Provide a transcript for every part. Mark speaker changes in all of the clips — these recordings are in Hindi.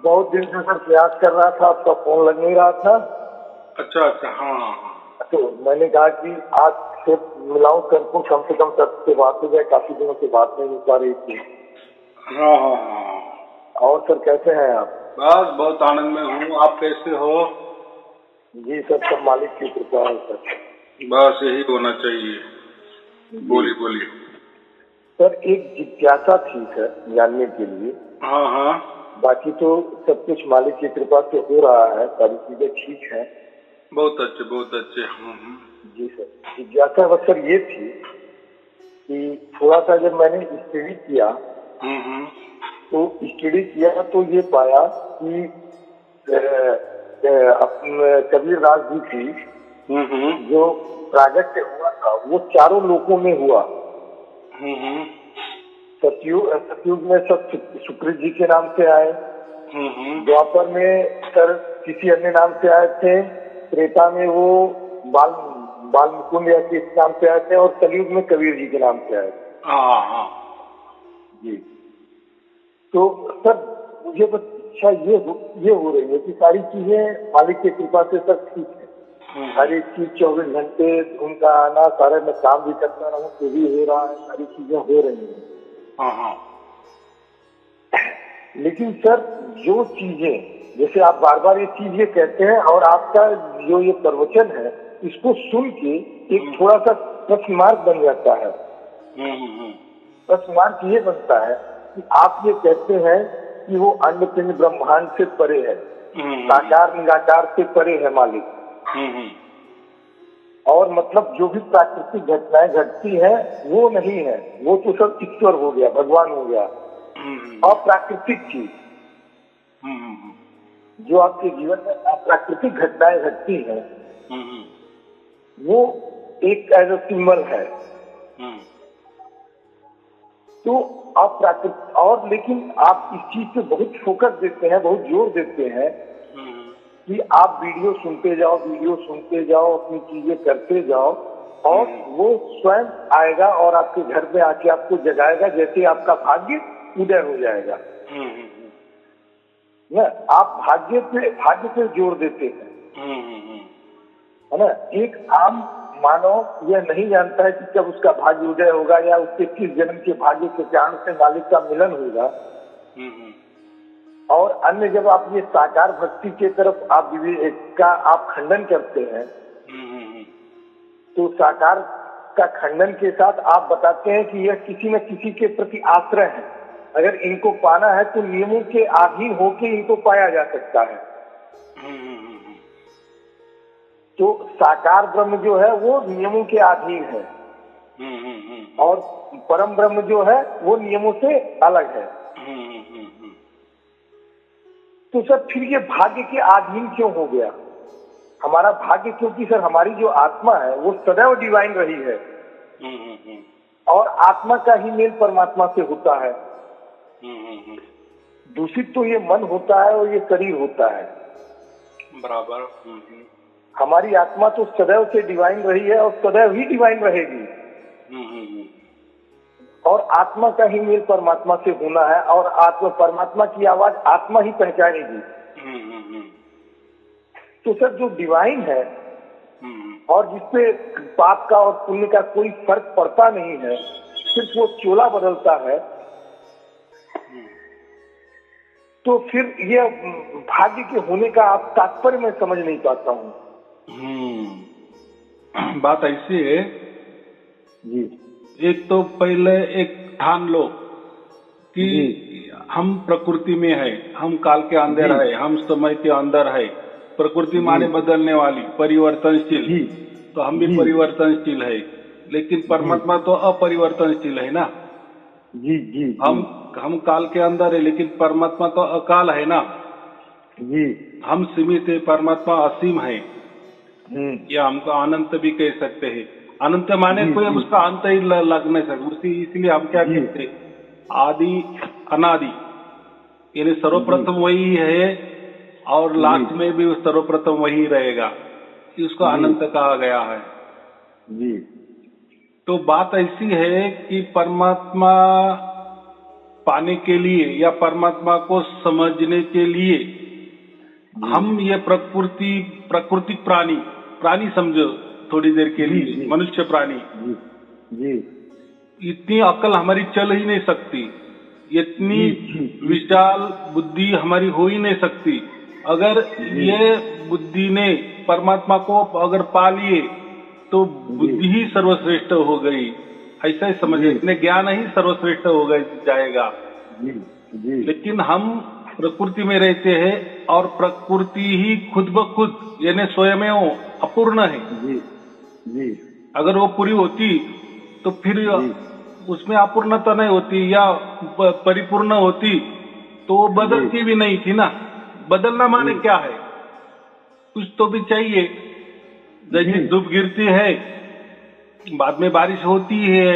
Speaker 1: बहुत दिन से सर प्रयास कर रहा था, आपका फोन लग नहीं रहा था।
Speaker 2: अच्छा अच्छा, हाँ हाँ।
Speaker 1: तो मैंने कहा कि आज से मिलाऊं सर को, कम से कम सर से बात हो जाए, काफी दिनों से बात नहीं हो पा रही थी।
Speaker 2: हाँ हाँ हाँ।
Speaker 1: और सर कैसे हैं आप?
Speaker 2: बस बहुत आनंद में हूँ, आप कैसे हो?
Speaker 1: जी सर, सब मालिक की कृपा है सर।
Speaker 2: बस यही होना चाहिए। बोलिए बोलिए।
Speaker 1: सर एक जिज्ञासा थी सर जानने के लिए।
Speaker 2: हाँ हाँ।
Speaker 1: बाकी तो सब कुछ मालिक की कृपा से हो रहा है, सारी चीजें ठीक हैं।
Speaker 2: बहुत अच्छे बहुत अच्छे।
Speaker 1: जी सर, जिज्ञासा बस सर ये थी कि थोड़ा सा जब मैंने स्टडी किया तो ये पाया कि कबीरदास जी की जो प्रागट्य हुआ था वो चारों लोकों में हुआ। सतयुग में सब सुकृत जी के नाम से आए, द्वापर में सर किसी अन्य नाम से आए थे, त्रेता में वो बाल मुकुंद या किस नाम से आए थे, और कलयुग में कबीर जी के नाम से आए थे। जी, तो सर मुझे बस इच्छा ये हो रही है कि सारी चीजें मालिक की कृपा से सर ठीक है। सारी चीज 24 घंटे धुन का आना, सारे मैं काम भी करता रहूं तो भी हो रहा है, सारी चीजें हो रही हैं। लेकिन सर जो चीजें, जैसे आप बार बार ये चीज ये कहते हैं और आपका जो ये प्रवचन है इसको सुन के एक थोड़ा सा प्रश्न मार्क बन जाता है। प्रश्न मार्क ये बनता है कि आप ये कहते हैं कि वो अंड पिंड ब्रह्मांड से परे है, साकार निराकार से परे है मालिक, और मतलब जो भी प्राकृतिक घटनाएं घटती हैं वो नहीं है, वो तो सब ईश्वर हो गया, भगवान हो गया। अप्राकृतिक चीज जो आपके जीवन में अप्राकृतिक घटनाएं घटती हैं वो एक एज अ सिंबल है। तो अप्राकृतिक, और लेकिन आप इस चीज पे बहुत फोकस देते हैं, बहुत जोर देते हैं कि आप वीडियो सुनते जाओ, अपनी चीजें करते जाओ और वो स्वयं आएगा और आपके घर में आके आपको जगाएगा, जैसे आपका भाग्य उदय हो जाएगा। ना आप भाग्य पे जोर देते हैं, है ना। एक आम मानव यह नहीं जानता है कि कब उसका भाग्य उदय होगा या उसके किस जन्म के भाग्य के कारण से मालिक का मिलन होगा। और अन्य जब आप ये साकार भक्ति के तरफ आप विवेक का आप खंडन करते हैं तो साकार का खंडन के साथ आप बताते हैं कि यह किसी न किसी के प्रति आश्रय है, अगर इनको पाना है तो नियमों के अधीन होकर इनको पाया जा सकता है। तो साकार ब्रह्म जो है वो नियमों के अधीन है और परम ब्रह्म जो है वो नियमों से अलग है। तो सर फिर ये भाग्य के अधीन क्यों हो गया हमारा भाग्य? क्योंकि सर हमारी जो आत्मा है वो सदैव डिवाइन रही है और आत्मा का ही मेल परमात्मा से होता है। दूषित तो ये मन होता है और ये शरीर होता है, बराबर। हमारी आत्मा तो सदैव से डिवाइन रही है और सदैव ही डिवाइन रहेगी और आत्मा का ही मेल परमात्मा से होना है और आत्मा परमात्मा की आवाज आत्मा ही पहचानेगी। तो सर जो डिवाइन है और जिसपे पाप का और पुण्य का कोई फर्क पड़ता नहीं है, सिर्फ वो चोला बदलता है, तो फिर ये भाग्य के होने का आप तात्पर्य मैं समझ नहीं पाता हूँ।
Speaker 2: बात ऐसी है
Speaker 1: जी,
Speaker 2: एक तो पहले एक ठान लो कि हम प्रकृति में है, हम काल के अंदर है, हम समय के अंदर है। प्रकृति माने बदलने वाली, परिवर्तनशील, तो हम भी परिवर्तनशील है, लेकिन परमात्मा तो अपरिवर्तनशील है ना।
Speaker 1: जी जी,
Speaker 2: हम काल के अंदर है लेकिन परमात्मा तो अकाल है ना।
Speaker 1: जी,
Speaker 2: हम सीमित है, परमात्मा असीम है, या हमको अनंत भी कह सकते हैं। अनंत माने कोई उसका अंत ही लग नहीं सकता, इसलिए हम क्या कहते हैं, आदि अनादि, यानी सर्वप्रथम वही है और लास्ट में भी सर्वप्रथम वही रहेगा, इसको अनंत कहा गया है।
Speaker 1: जी,
Speaker 2: तो बात ऐसी है कि परमात्मा पाने के लिए या परमात्मा को समझने के लिए हम ये प्राकृतिक प्राणी समझो थोड़ी देर के लिए, मनुष्य प्राणी, इतनी अकल हमारी चल ही नहीं सकती, इतनी विशाल बुद्धि हमारी हो ही नहीं सकती। अगर ये बुद्धि ने परमात्मा को अगर पा लिए तो बुद्धि ही सर्वश्रेष्ठ हो गई, ऐसा ही समझे, इतने ज्ञान ही सर्वश्रेष्ठ हो गए जाएगा। लेकिन हम प्रकृति में रहते हैं और प्रकृति ही खुद ब खुद यानी स्वयं अपूर्ण है। अगर वो पूरी होती तो फिर उसमें अपूर्णता नहीं होती या परिपूर्ण होती तो वो बदलती भी नहीं थी ना। बदलना माने क्या है, कुछ तो भी चाहिए। जैसे धूप गिरती है, बाद में बारिश होती है,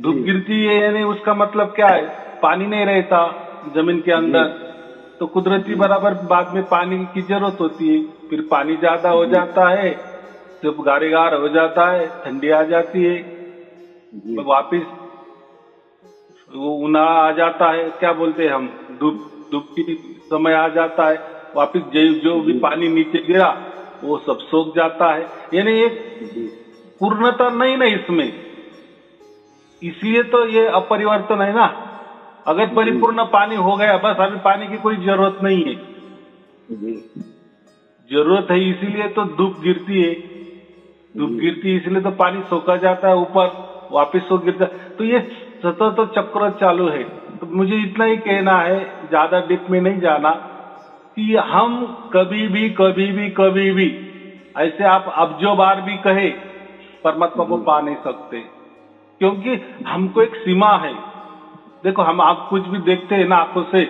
Speaker 2: धूप गिरती है यानी उसका मतलब क्या है, पानी नहीं रहता जमीन के अंदर, तो कुदरती बराबर बाद में पानी की जरूरत होती है। फिर पानी ज्यादा हो जाता है, जब गारेगार हो जाता है, ठंडी आ जाती है, वापिस वो उन्हाळा आ जाता है, क्या बोलते हैं हम, धूप की समय आ जाता है, वापिस जो भी पानी नीचे गिरा वो सब सोख जाता है। यानी एक पूर्णता नहीं ना इसमें, इसलिए तो ये अपरिवर्तन है ना। अगर परिपूर्ण पानी हो गया बस अभी पानी की कोई जरूरत नहीं है, जरूरत है इसीलिए तो धूप गिरती है, धूप गिरती है इसलिए तो पानी सोखा जाता है ऊपर, वापिस सो गिरता। तो ये सतत तो चक्र चालू है। तो मुझे इतना ही कहना है, ज्यादा डीप में नहीं जाना, कि हम कभी भी ऐसे आप अब जो बार भी कहे परमात्मा को पा नहीं सकते, क्योंकि हमको एक सीमा है। देखो हम आप कुछ भी देखते हैं ना आंखों से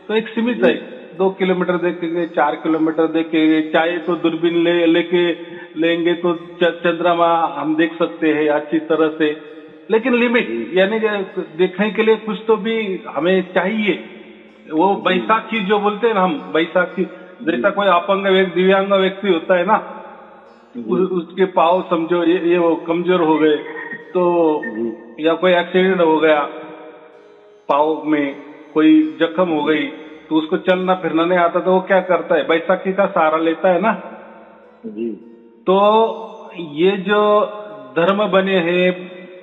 Speaker 2: तो एक सीमित है, 2 किलोमीटर देखेंगे, 4 किलोमीटर देखेंगे, चाहे तो दूरबीन लेंगे तो चंद्रमा हम देख सकते हैं अच्छी तरह से, लेकिन लिमिट यानी देखने के लिए कुछ तो भी हमें चाहिए। वो बैसाखी जो बोलते हैं ना हम, बैसाखी जैसा कोई अपंग दिव्यांग व्यक्ति होता है ना, उसके पाँव समझो ये वो कमजोर हो गए तो, या कोई एक्सीडेंट हो गया, पाँव में कोई जख्म हो गई तो उसको चलना फिरना नहीं आता, तो वो क्या करता है, बैसाखी का सहारा लेता है ना। तो ये जो धर्म बने हैं,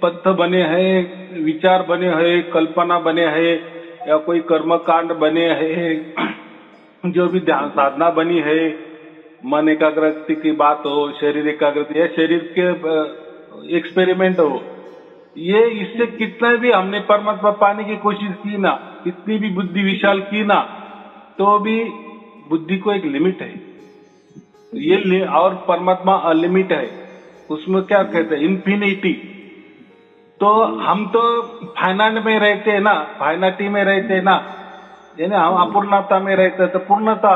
Speaker 2: पंथ बने हैं, विचार बने हैं, कल्पना बने हैं, या कोई कर्मकांड बने हैं, जो भी ध्यान साधना बनी है, मन एकाग्रता की बात हो, शरीर एकाग्रता या शरीर के एक्सपेरिमेंट हो, ये इससे कितना भी हमने परमात्मा पाने की कोशिश की ना, कितनी भी बुद्धि विशाल की ना, तो भी बुद्धि को एक लिमिट है। ये और परमात्मा अलिमिट है, उसमें क्या कहते हैं, इन्फिनिटी। तो हम तो फाइनाइट में रहते हैं ना, फाइनाइटी में रहते हैं ना, यानी हम अपूर्णता में रहते हैं, तो पूर्णता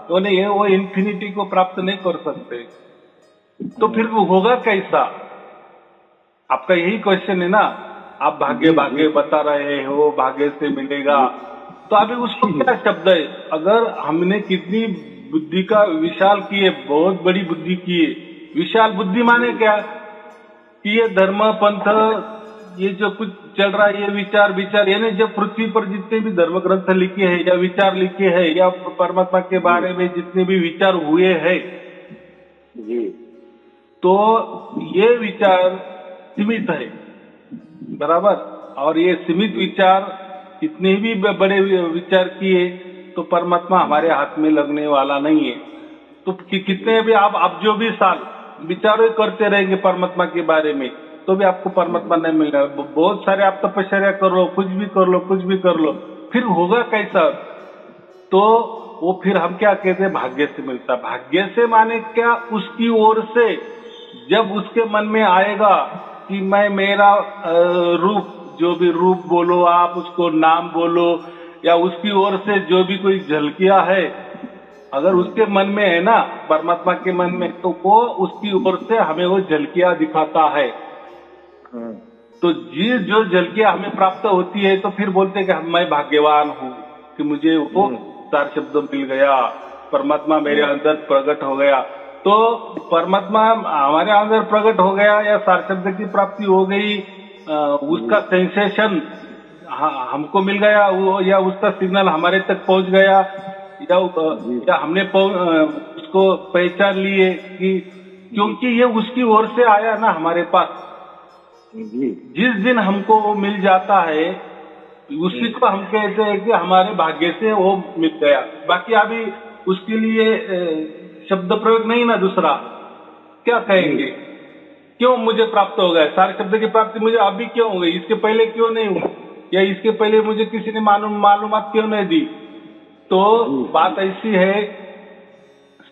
Speaker 2: तो नहीं, वो इन्फिनिटी को प्राप्त नहीं कर सकते। तो फिर वो होगा कैसा, आपका यही क्वेश्चन है ना। आप भाग्य बता रहे हो, भाग्य से मिलेगा, तो अभी उसको क्या शब्द है। अगर हमने कितनी बुद्धि का विशाल किए, बहुत बड़ी बुद्धि किए, विशाल बुद्धि माने क्या कि ये धर्म पंथ ये जो कुछ चल रहा है, ये विचार यानी जब पृथ्वी पर जितने भी धर्म ग्रंथ लिखे हैं या विचार लिखे हैं या परमात्मा के बारे में जितने भी विचार हुए हैं, तो ये विचार सीमित है, बराबर। और ये सीमित विचार कितने भी बड़े विचार किए तो परमात्मा हमारे हाथ में लगने वाला नहीं है। तो कितने भी आप जो भी साल विचार करते रहेंगे परमात्मा के बारे में, तो भी आपको परमात्मा नहीं मिलेगा। बहुत सारे आप तपस्या करो, कुछ भी कर लो, फिर होगा कैसा। तो वो फिर हम क्या कहते हैं, भाग्य से मिलता। भाग्य से माने क्या, उसकी ओर से जब उसके मन में आएगा कि मैं मेरा रूप, जो भी रूप बोलो आप, उसको नाम बोलो, या उसकी ओर से जो भी कोई झलकियां है, अगर उसके मन में है ना, परमात्मा के मन में, तो वो उसकी ओर से हमें वो झलकियां दिखाता है। तो जो झलकियां हमें प्राप्त होती है, तो फिर बोलते हैं कि मैं भाग्यवान हूँ कि मुझे वो 4 शब्द मिल गया, परमात्मा मेरे अंदर प्रकट हो गया। तो परमात्मा हमारे अंदर प्रकट हो गया या 4 शब्द की प्राप्ति हो गई, उसका सेंसेशन हमको मिल गया वो, या उसका सिग्नल हमारे तक पहुंच गया, या हमने उसको पहचान लिए कि क्योंकि ये उसकी ओर से आया ना हमारे पास। जिस दिन हमको वो मिल जाता है उसी को हम कहते हैं कि हमारे भाग्य से वो मिल गया। बाकी अभी उसके लिए शब्द प्रयोग नहीं ना दूसरा, क्या कहेंगे? क्यों मुझे प्राप्त हो गया? सारे शब्द की प्राप्ति मुझे अभी क्यों हो गई? इसके पहले क्यों नहीं हुई? या इसके पहले मुझे किसी ने मालूमात क्यों नहीं दी? तो बात ऐसी है,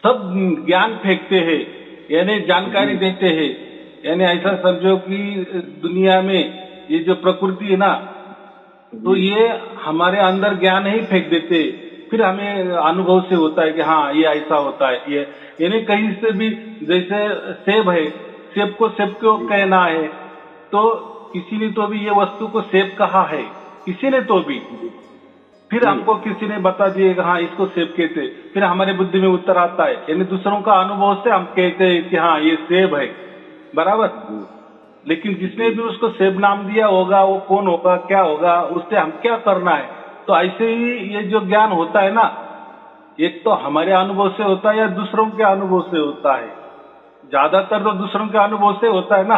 Speaker 2: सब ज्ञान फेंकते हैं, यानी जानकारी देते हैं। यानी ऐसा समझो कि दुनिया में ये जो प्रकृति है ना, तो ये हमारे अंदर ज्ञान ही फेंक देते, फिर हमें अनुभव से होता है कि हाँ ये ऐसा होता है। ये यानी कहीं से भी, जैसे सेब है, सेब को सेब क्यों कहना है? तो किसी ने तो भी ये वस्तु को सेब कहा है, किसी ने तो भी, फिर हमको किसी ने बता दिए कि हाँ इसको सेब कहते, फिर हमारे बुद्धि में उत्तर आता है। यानी दूसरों का अनुभव से हम कहते हैं कि हाँ ये सेब है, बराबर। लेकिन जिसने भी उसको सेब नाम दिया होगा वो कौन होगा, क्या होगा, उससे हम क्या करना है? तो ऐसे ही ये जो ज्ञान होता है ना, एक तो हमारे अनुभव से होता है या दूसरों के अनुभव से होता है। ज्यादातर तो दूसरों के अनुभव से होता है ना,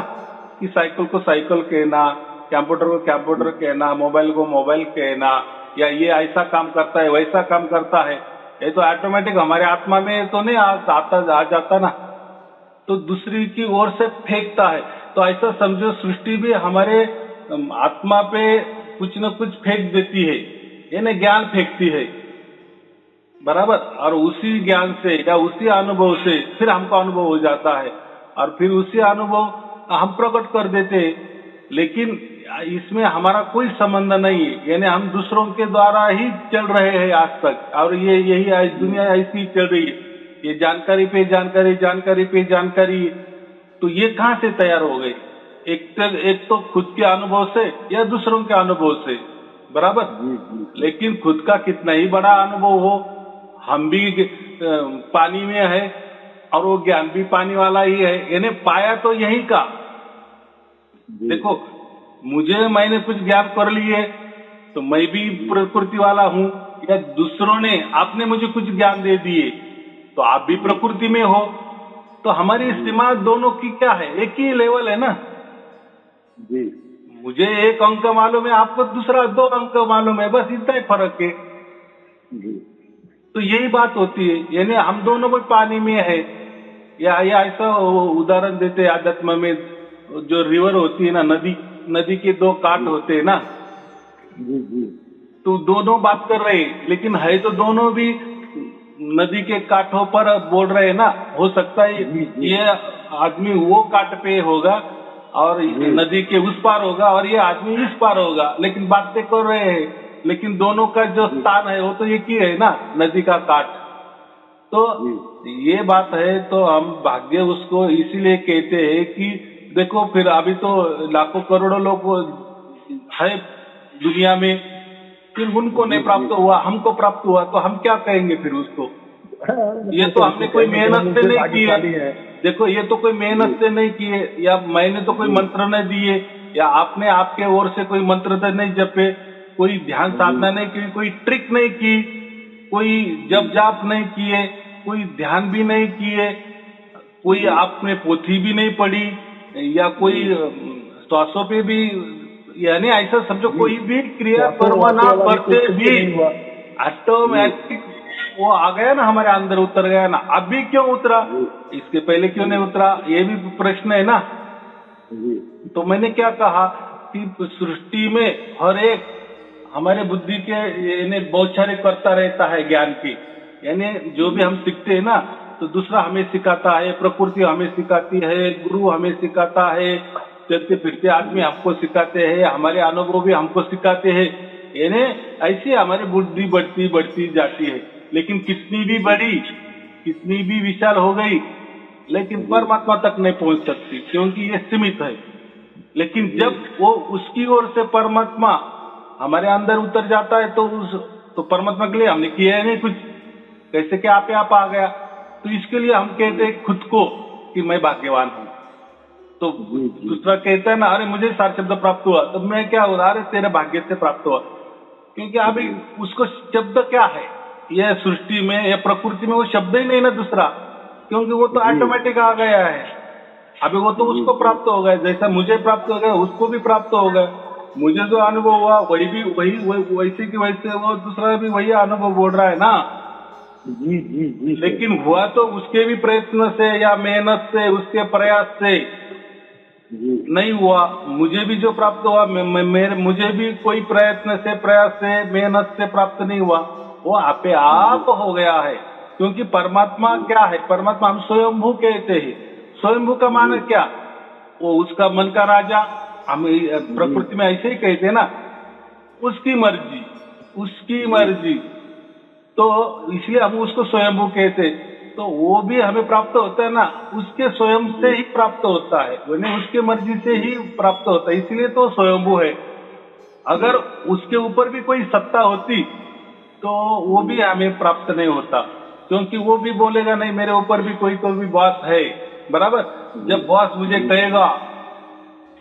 Speaker 2: कि साइकिल को साइकिल कहना, कंप्यूटर को कंप्यूटर कहना, मोबाइल को मोबाइल कहना, या ये ऐसा काम करता है वैसा काम करता है। ये तो ऑटोमेटिक हमारे आत्मा में तो नहीं आ जाता ना, तो दूसरी की ओर से फेंकता है। तो ऐसा समझो सृष्टि भी हमारे आत्मा पे कुछ न कुछ फेंक देती है, यानी ज्ञान फेंकती है, बराबर। और उसी ज्ञान से या उसी अनुभव से फिर हमको अनुभव हो जाता है, और फिर उसी अनुभव हम प्रकट कर देते हैं। लेकिन इसमें हमारा कोई संबंध नहीं है, यानी हम दूसरों के द्वारा ही चल रहे हैं आज तक, और ये यही दुनिया ऐसी ही चल रही है। ये जानकारी पे जानकारी, जानकारी पे जानकारी, तो ये कहाँ से तैयार हो गई? एक तो खुद के अनुभव से या दूसरों के अनुभव से, बराबर। लेकिन खुद का कितना ही बड़ा अनुभव हो, हम भी पानी में है और वो ज्ञान भी पानी वाला ही है, यानी पाया तो यही का। देखो मैंने कुछ ज्ञान कर लिए तो मैं भी प्रकृति वाला हूँ, या दूसरों ने आपने मुझे कुछ ज्ञान दे दिए तो आप भी प्रकृति में हो। तो हमारी सीमा दोनों की क्या है? एक ही लेवल है ना जी। मुझे एक अंक मालूम है, आपको दूसरा 2 अंक मालूम है, बस इतना ही फर्क है जी। तो यही बात होती है, यानी हम दोनों भी पानी में है। या ऐसा उदाहरण देते आध्यात्म में, जो रिवर होती है ना, नदी के 2 काट होते हैं ना जी जी। तो दोनों बात कर रहे हैं, लेकिन है तो दोनों भी नदी के कांठों पर बोल रहे हैं ना। हो सकता है ये आदमी वो काट पे होगा और नदी के उस पार होगा, और ये आदमी इस पार होगा, लेकिन बातें कर रहे हैं, लेकिन दोनों का जो स्थान है वो तो एक ही है ना, नदी का काट। तो ये बात है। तो हम भाग्य उसको इसीलिए कहते हैं कि देखो, फिर अभी तो लाखों करोड़ों लोग है दुनिया में, फिर उनको नहीं प्राप्त हुआ, हमको प्राप्त हुआ, तो हम क्या कहेंगे फिर उसको? ये तो हमने कोई मेहनत से नहीं की है। देखो, ये तो कोई मेहनत से नहीं किए, या मैंने तो कोई मंत्र नहीं दिए, या आपने आपके ओर से कोई मंत्र तो नहीं जपे, कोई ध्यान साधना नहीं की, कोई ट्रिक नहीं की, कोई जप जाप नहीं किए, कोई ध्यान भी नहीं किए, कोई आपने पोथी भी नहीं पढ़ी, या कोई श्वासों पे भी, यानी ऐसा समझो कोई भी क्रिया कर्म ना करते भी ऑटोमेटिक वो आ गया ना, हमारे अंदर उतर गया ना। अभी क्यों उतरा, इसके पहले क्यों नहीं उतरा, ये भी प्रश्न है ना। तो मैंने क्या कहा कि सृष्टि में हर एक हमारे बुद्धि के यानी बहुत सारे करता रहता है ज्ञान की, यानी जो भी हम सीखते हैं ना, तो दूसरा हमें सिखाता है, प्रकृति हमें सिखाती है, गुरु हमें सिखाता है, चलते फिरते आदमी हमको सिखाते हैं, हमारे अनुभव भी हमको सिखाते हैं, यानी ऐसी हमारी बुद्धि बढ़ती जाती है। लेकिन कितनी भी बड़ी, कितनी भी विशाल हो गई, लेकिन परमात्मा तक नहीं पहुंच सकती, क्योंकि ये सीमित है। लेकिन जब वो उसकी ओर से परमात्मा हमारे अंदर उतर जाता है, तो परमात्मा के लिए हमने किया नहीं कुछ, कैसे क्या आप आ गया। तो इसके लिए हम कहते हैं खुद को कि मैं भाग्यवान हूं। तो दूसरा कहता है ना, अरे मुझे 7 शब्द प्राप्त हुआ, तो मैं क्या हुआ, अरे तेरे भाग्य से प्राप्त हुआ। क्योंकि अभी उसको शब्द क्या है, यह सृष्टि में या प्रकृति में वो शब्द ही नहीं ना दूसरा, क्योंकि वो तो ऑटोमेटिक आ गया है। अभी वो तो उसको प्राप्त हो गया, जैसा मुझे प्राप्त हो गया उसको भी प्राप्त हो गया। मुझे जो अनुभव हुआ वैसे की वैसे वो दूसरा भी वही अनुभव बोल रहा है ना। जी। लेकिन हुआ तो उसके भी प्रयत्न से या मेहनत से, उसके प्रयास से नहीं हुआ। मुझे भी जो प्राप्त हुआ मुझे भी कोई प्रयत्न से, प्रयास से, मेहनत से प्राप्त नहीं हुआ, वो आपे आप हो गया है। क्योंकि परमात्मा क्या है, परमात्मा हम स्वयंभू कहते हैं। स्वयंभू का माने क्या, वो उसका मन का राजा, हम प्रकृति में ऐसे ही कहते हैं ना, उसकी मर्जी। तो इसलिए हम उसको स्वयंभू कहते। तो वो भी हमें प्राप्त होता है ना, उसके स्वयं से ही प्राप्त होता है, यानी उसके मर्जी से ही प्राप्त होता है, इसलिए तो स्वयंभू है। अगर उसके ऊपर भी कोई सत्ता होती तो वो भी हमें प्राप्त नहीं होता, क्योंकि वो भी बोलेगा नहीं मेरे ऊपर भी कोई तो भी बॉस है, बराबर। जब बॉस मुझे कहेगा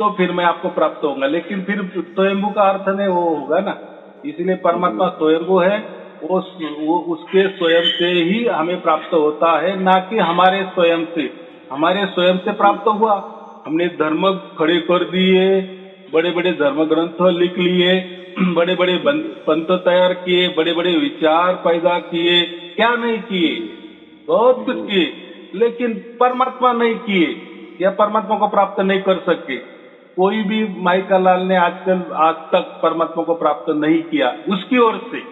Speaker 2: तो फिर मैं आपको प्राप्त होऊंगा, लेकिन फिर स्वयंभू का अर्थ नहीं वो होगा ना। इसलिए परमात्मा स्वयंभू है, वो उसके स्वयं से ही हमें प्राप्त होता है, ना कि हमारे स्वयं से। हमारे स्वयं से प्राप्त हुआ, हमने धर्म खड़े कर दिए, बड़े बड़े धर्म ग्रंथ लिख लिए, बड़े बड़े पंथ तैयार किए, बड़े बड़े विचार पैदा किए, क्या नहीं किए, बहुत कुछ किए, लेकिन परमात्मा नहीं किए या परमात्मा को प्राप्त नहीं कर सके। कोई भी माइका लाल ने आज तक परमात्मा को प्राप्त नहीं किया उसकी ओर से,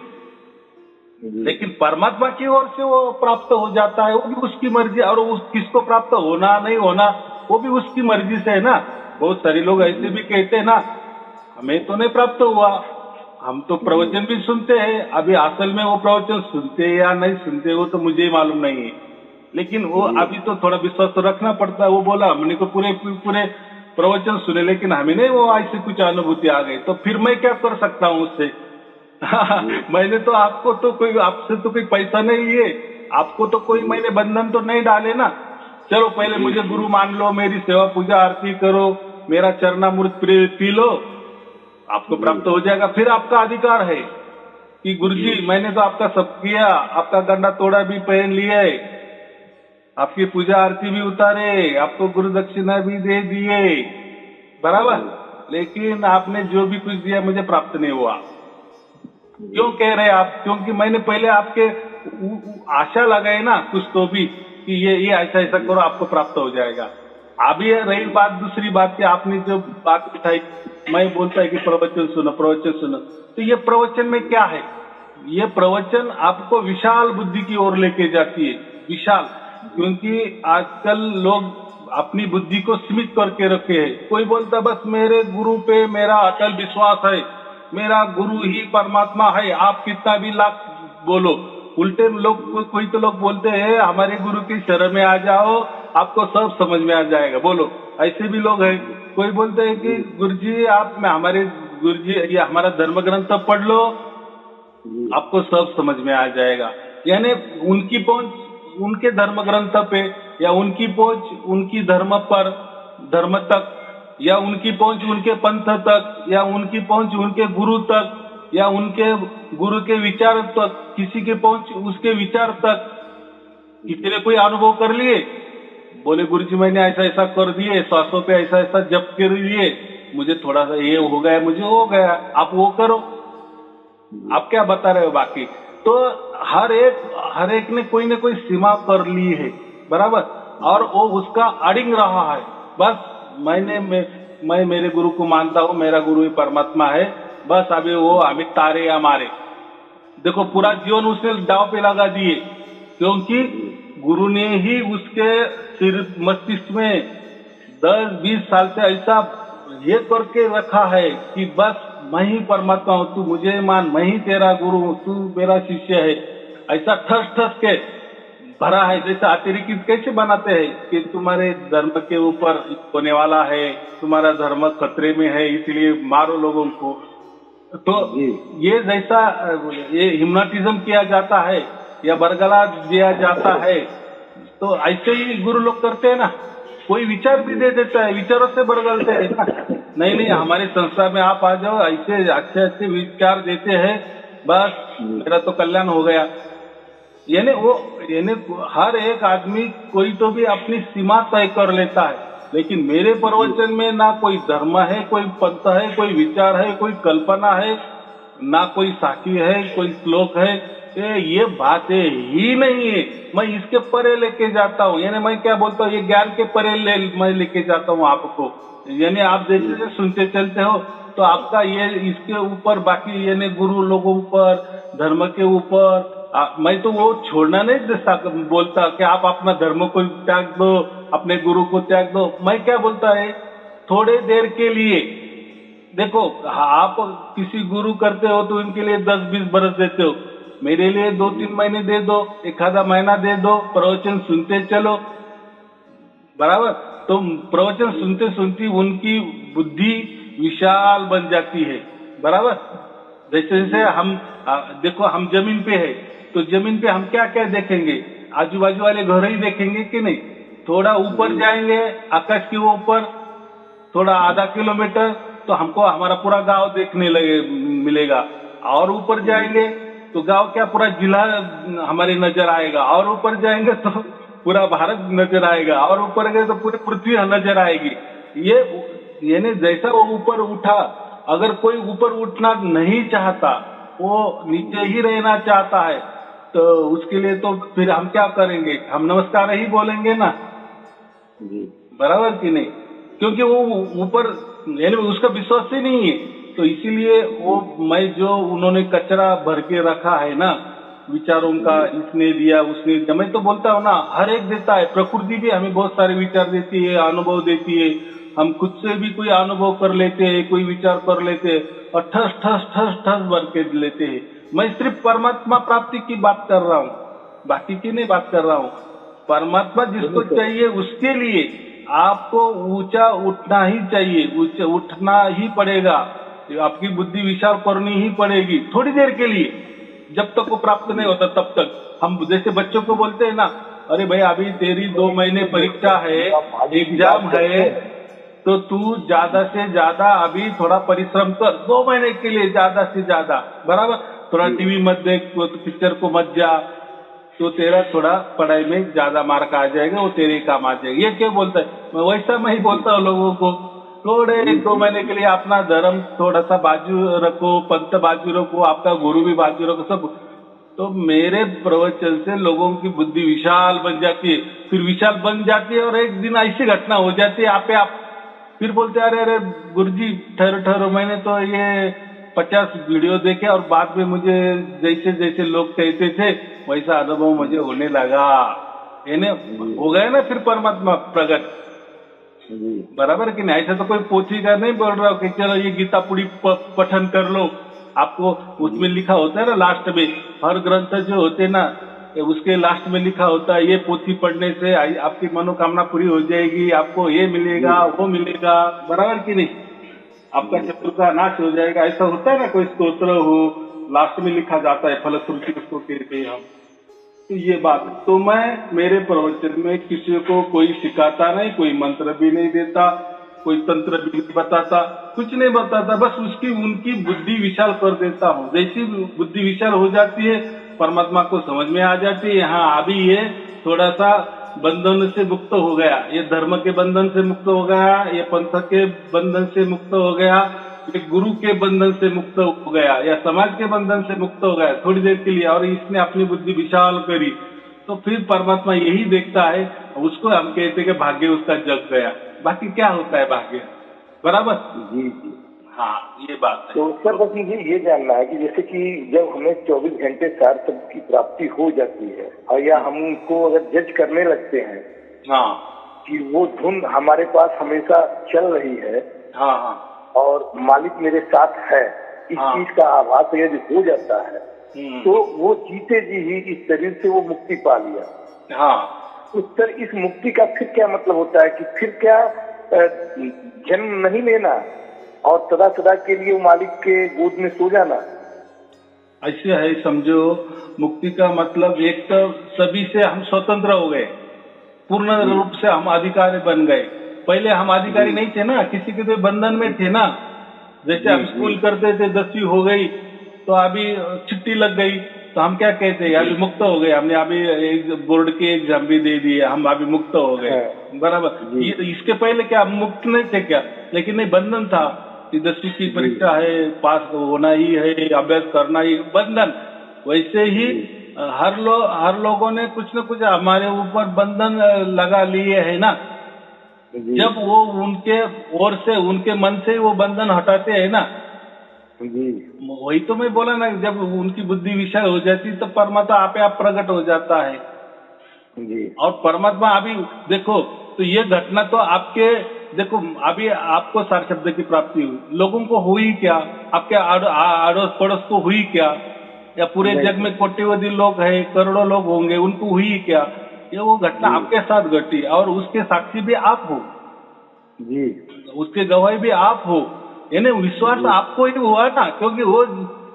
Speaker 2: लेकिन परमात्मा की ओर से वो प्राप्त हो जाता है, वो भी उसकी मर्जी। और किसको प्राप्त होना नहीं होना वो भी उसकी मर्जी से है ना। बहुत सारे लोग ऐसे भी कहते हैं ना, हमें तो नहीं प्राप्त हुआ, हम तो प्रवचन भी सुनते हैं। अभी असल में वो प्रवचन सुनते या नहीं सुनते वो तो मुझे ही मालूम नहीं है, लेकिन वो अभी तो थोड़ा विश्वास तो रखना पड़ता है। वो बोला हमने को पूरे प्रवचन सुने, लेकिन हमें नहीं वो ऐसी कुछ अनुभूति आ गई, तो फिर मैं क्या कर सकता हूँ उससे। मैंने तो आपसे तो कोई पैसा नहीं लिए, आपको तो कोई मैंने बंधन तो नहीं डाले ना। चलो पहले मुझे गुरु मान लो, मेरी सेवा पूजा आरती करो, मेरा चरणामृत पी लो, आपको प्राप्त हो जाएगा। फिर आपका अधिकार है कि गुरुजी मैंने तो आपका सब किया, आपका गंडा तोड़ा भी पहन लिया है, आपकी पूजा आरती भी उतारे, आपको गुरु दक्षिणा भी दे दिए, बराबर, लेकिन आपने जो भी कुछ दिया मुझे प्राप्त नहीं हुआ। क्यों कह रहे आप? क्योंकि मैंने पहले आपके आशा लगाई ना कुछ तो भी कि ये ऐसा ऐसा करो आपको प्राप्त हो जाएगा। अभी रही बात दूसरी बात की, आपने जो बात उठाई, मैं बोलता है कि प्रवचन सुनो, तो ये प्रवचन में क्या है? ये प्रवचन आपको विशाल बुद्धि की ओर लेके जाती है, विशाल। क्योंकि आजकल लोग अपनी बुद्धि को सीमित करके रखे हैं। कोई बोलता बस मेरे गुरु पे मेरा अटल विश्वास है, मेरा गुरु ही परमात्मा है, आप कितना भी लाख बोलो। उल्टे लोग, कोई तो लोग बोलते हैं हमारे गुरु की शरण में आ जाओ, आपको सब समझ में आ जाएगा। बोलो, ऐसे भी लोग हैं। कोई बोलते हैं कि गुरुजी आप में हमारे गुरुजी ये हमारा धर्म ग्रंथ पढ़ लो, आपको सब समझ में आ जाएगा। यानी उनकी पहुंच उनके धर्म ग्रंथ पे, या उनकी पहुंच उनकी धर्म पर, धर्म तक, या उनकी पहुंच उनके पंथ तक, या उनकी पहुंच उनके गुरु तक, या उनके गुरु के विचार तक, किसी की पहुंच उसके विचार तक। किसी ने कोई अनुभव कर लिए, बोले गुरुजी मैंने ऐसा ऐसा कर दिए, श्वासों पे ऐसा ऐसा जप कर लिए, मुझे थोड़ा सा ये हो गया, मुझे हो गया, आप वो करो। आप क्या बता रहे हो बाकी? तो हर एक ने कोई न कोई सीमा कर ली है, बराबर, और वो उसका अड़िंग रहा है। बस मैं मेरे गुरु को मानता हूँ, मेरा गुरु ही परमात्मा है, बस अभी वो हमें तारे या मारे। देखो पूरा जीवन उसने दांव पे लगा दिए, क्योंकि गुरु ने ही उसके सिर मस्तिष्क में 10-20 साल से ऐसा ये करके रखा है कि बस मैं ही परमात्मा हूँ, तू मुझे मान, मैं ही तेरा गुरु हूँ, तू मेरा शिष्य है। ऐसा ठस के भरा है। जैसा अतिरिक्त कैसे बनाते हैं कि तुम्हारे धर्म के ऊपर होने वाला है, तुम्हारा धर्म खतरे में है, इसलिए मारो लोगों को। तो ये जैसा ये हिप्नोटिज्म किया जाता है या बरगला दिया जाता है, तो ऐसे ही गुरु लोग करते हैं ना। कोई विचार भी दे देता है, विचारों से बदलते हैं ना। नहीं हमारी संस्था में आप आ जाओ, ऐसे अच्छे अच्छे विचार देते हैं, बस मेरा तो कल्याण हो गया। यानी हर एक आदमी कोई तो भी अपनी सीमा तय कर लेता है, लेकिन मेरे प्रवचन में ना कोई धर्म है, कोई पंथ है, कोई विचार है, कोई कल्पना है, ना कोई साखी है, कोई श्लोक है, ये बातें ही नहीं है। मैं इसके परे लेके जाता हूँ, यानी मैं क्या बोलता हूँ, ये ज्ञान के परे मैं लेके जाता हूँ आपको। यानी आप जैसे जैसे सुनते चलते हो तो आपका ये इसके ऊपर बाकी यानी गुरु लोगों ऊपर, धर्म के ऊपर, मैं तो वो छोड़ना नहीं बोलता कि आप अपना धर्म को त्याग दो, अपने गुरु को त्याग दो। मैं क्या बोलता है, थोड़े देर के लिए देखो, आप किसी गुरु करते हो तो उनके लिए 10-20 बरस देते हो, मेरे लिए 2-3 महीने दे दो, एक आधा महीना दे दो, प्रवचन सुनते चलो, बराबर। तो प्रवचन सुनते सुनते उनकी बुद्धि विशाल बन जाती है, बराबर। जैसे जैसे हम देखो, हम जमीन पे है तो जमीन पे हम क्या क्या देखेंगे, आजू बाजू वाले घर ही देखेंगे कि नहीं। थोड़ा ऊपर जाएंगे आकाश के ऊपर, थोड़ा आधा किलोमीटर, तो हमको हमारा पूरा गांव देखने मिलेगा। और ऊपर जाएंगे तो गांव क्या, पूरा जिला हमारी नजर आएगा। और ऊपर जाएंगे तो पूरा भारत नजर आएगा। और ऊपर गए तो पूरी पृथ्वी नजर आएगी। ये यानी जैसा वो ऊपर उठा, अगर कोई ऊपर उठना नहीं चाहता, वो नीचे ही रहना चाहता है, तो उसके लिए तो फिर हम क्या करेंगे, हम नमस्कार ही बोलेंगे ना, बराबर कि नहीं। क्योंकि वो ऊपर यानी उसका विश्वास ही नहीं है। तो इसीलिए वो मैं जो उन्होंने कचरा भर के रखा है ना विचारों का, इसने दिया उसने दिया, मैं तो बोलता हूँ ना, हर एक देता है। प्रकृति भी हमें बहुत सारे विचार देती है, अनुभव देती है। हम खुद से भी कोई अनुभव कर लेते हैं, कोई विचार कर लेते हैं और ठस ठस ठस ठस भर के लेते हैं। मैं सिर्फ परमात्मा प्राप्ति की बात कर रहा हूँ, बाकी की नहीं बात कर रहा हूँ। परमात्मा जिसको चाहिए उसके लिए आपको ऊंचा उठना ही चाहिए, उठना ही पड़ेगा। आपकी बुद्धि विशाल करनी ही पड़ेगी थोड़ी देर के लिए, जब तक वो प्राप्त नहीं होता तब तक। हम जैसे बच्चों को बोलते हैं ना, अरे भाई अभी तेरी 2 महीने परीक्षा है, एग्जाम है, तो तू ज्यादा से ज्यादा अभी थोड़ा परिश्रम कर, 2 महीने के लिए ज्यादा से ज्यादा, बराबर। थोड़ा टीवी मत देख, पिक्चर को मत जा, तो तेरा थोड़ा पढ़ाई में ज्यादा मार्क आ जाएगा, वो तेरे काम आ जाएगा। ये क्यों बोलता है, वैसा मैं ही बोलता हूँ लोगों को, थोड़े 1-2 महीने के लिए अपना धर्म थोड़ा सा बाजू रखो, पंथ बाजू रखो, आपका गुरु भी बाजू रखो, सब। तो मेरे प्रवचन से लोगों की बुद्धि विशाल बन जाती है, फिर विशाल बन जाती है और एक दिन ऐसी घटना हो जाती है आपे आप, फिर बोलते अरे अरे गुरुजी ठहरो, मैंने तो ये 50 वीडियो देखे और बाद में मुझे जैसे जैसे लोग कहते थे वैसा अनुभव मुझे होने लगा। यानी हो गया ना फिर परमात्मा प्रकट, बराबर कि नहीं। ऐसा तो कोई पोथी का नहीं बोल रहा हो कि चलो ये गीता पूरी पठन कर लो। आपको उसमें लिखा होता है ना लास्ट में, हर ग्रंथ जो होते ना उसके लास्ट में लिखा होता है, ये पोथी पढ़ने से आपकी मनोकामना पूरी हो जाएगी, आपको ये मिलेगा वो मिलेगा, बराबर कि नहीं। आपका शत्रु का नाश हो जाएगा, ऐसा होता है ना। कोई स्तोत्र हो लास्ट में लिखा जाता है, फलश्रुति उसको कहते हैं हम। तो ये बात, तो मैं मेरे प्रवचन में किसी को कोई सिखाता नहीं, कोई मंत्र भी नहीं देता, कोई तंत्र भी नहीं बताता, कुछ नहीं बताता, बस उनकी बुद्धि विशाल कर देता हूँ। जैसी बुद्धि विशाल हो जाती है, परमात्मा को समझ में आ जाती है, हाँ अभी ये थोड़ा सा बंधन से मुक्त हो गया, ये धर्म के बंधन से मुक्त हो गया, ये पंथ के बंधन से मुक्त हो गया, ये गुरु के बंधन से मुक्त हो गया, या समाज के बंधन से मुक्त हो गया थोड़ी देर के लिए, और इसने अपनी बुद्धि विशाल करी, तो फिर परमात्मा यही देखता है, उसको हम कहते हैं कि भाग्य उसका जग गया। बाकी क्या होता है भाग्य, बराबर जी। हाँ ये बात है।
Speaker 1: तो सर बस मुझे ये जानना है कि जैसे कि जब हमें 24 घंटे सार शब्द की प्राप्ति हो जाती है, और या हम उनको अगर जज करने लगते हैं,
Speaker 2: हाँ, कि
Speaker 1: वो धुन हमारे पास हमेशा चल रही है,
Speaker 2: हाँ हाँ, और
Speaker 1: मालिक मेरे साथ है, इस चीज का आभास यदि हो जाता है, तो वो जीते जी ही इस शरीर से वो मुक्ति पा लिया।
Speaker 2: हाँ,
Speaker 1: सर इस मुक्ति का फिर क्या मतलब होता है कि फिर क्या जन्म नहीं लेना और सदा सदा के लिए मालिक के गोद में सो जाना?
Speaker 2: ऐसे है, समझो मुक्ति का मतलब एक तो सभी से हम स्वतंत्र हो गए, पूर्ण रूप से हम अधिकारी बन गए। पहले हम अधिकारी नहीं थे ना, किसी के तो बंधन में थे ना। जैसे हम स्कूल करते थे, 10वीं हो गई तो अभी छुट्टी लग गई तो हम क्या कहते हैं, अभी मुक्त हो गए, हमने अभी एक बोर्ड के एग्जाम भी दे दिए, हम अभी मुक्त हो गए। बराबर। इसके पहले क्या हम मुक्त नहीं थे क्या? लेकिन नहीं, बंधन था कि 10वीं की परीक्षा है, पास होना ही है, अभ्यास करना ही, बंधन। वैसे ही हर लोगों ने कुछ न कुछ हमारे ऊपर बंधन लगा लिए है ना। जब वो उनके ओर से, उनके मन से वो बंधन हटाते हैं ना, वही तो मैं बोला ना, जब उनकी बुद्धि विशाल हो जाती तो परमात्मा आपे आप प्रकट हो जाता है। और परमात्मा अभी देखो, तो ये घटना तो आपके, देखो अभी आपको सार शब्द की प्राप्ति हुई, लोगों को हुई क्या? आपके अड़ोस पड़ोस को हुई क्या? या पूरे जग में कोटिपति लोग हैं, करोड़ों लोग होंगे, उनको हुई क्या? ये वो घटना आपके साथ घटी और उसके साक्षी भी आप हो जी, उसके गवाही भी आप हो। यानी विश्वास आपको ही हुआ ना, क्योंकि वो